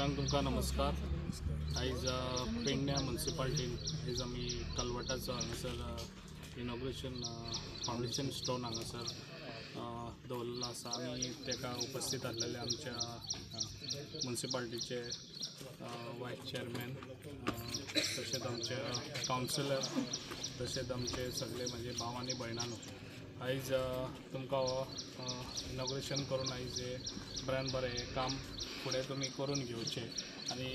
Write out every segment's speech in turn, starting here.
सगळ्यांक तुमकां नमस्कार। आयज पेडण्या म्युनिसिपालिटीन आयज आमी कलवटाचो हांगासर इनॉग्रेशन फाउंडेशन स्टोन हांगासर दवरलेलो आसा आनी तेका उपस्थित आसलेले आमच्या म्युनिसिपालिटीचे वायस चेअरमॅन तशेंच आमचे कावन्सिलर तशेंच आमचे सगळे म्हणजे भाव आनी भयणांनो आयज तुमकां इनॉग्रेशन करून आयज बऱ्यान बरें काम फुडें तुमी करून घेवचें आनी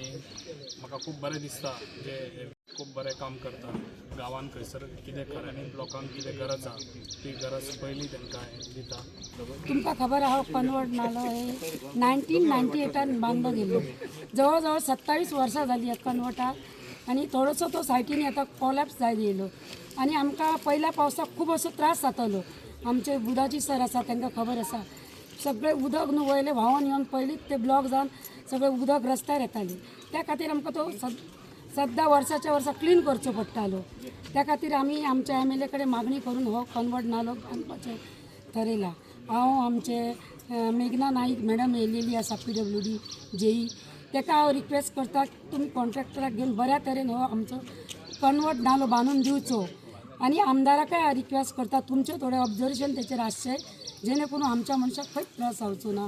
म्हाका खूब बरें दिसता जे खूब बरें काम करता गांवांत खंयसर कितें खऱ्यांनी लोकांक कितें गरज आसा ती गरज पयलीं तांकां दिता। तुमकां खबर आहा कनवट नालो हे 1998 बांदलो गेल्लो जवळ जवळ 27 वर्सां जाली ह्या कनवटाक आनी थोडोसो तो सायटीन आतां कॉलॅप्स जायत येयलो आनी आमकां पहिल्या पावसाक खूब असो त्रास जातालो। आमचे बुदाची सर आसा तांकां खबर आसा सगळे उदक न्हू वयले व्हांवून येवन पयलींच ते ब्लॉक जावन सगळे उदक रस्त्यार येताले त्या खातीर आमकां तो सद्दां वर्साच्या वर्सा क्लीन करचो पडटालो। त्या खातीर आमी आमच्या MLA कडेन मागणी करून हो कनवट नालो बांदपाचें थारयलां। हांव आमचे मेघना नाईक मॅडम येयलेली आसा PWD JE ताका हांव रिक्वेस्ट करता तुमी कॉन्ट्रॅक्टराक घेवन बऱ्या तरेन हो आमचो कनवट नालो बांदून दिवचो आनी आमदाराकय हांव रिक्वेस्ट करता तुमचें थोडें ऑब्जर्वेशन तेचेर आसचें जेणे करून आमच्या मनशाक खंयच त्रास जावचो ना।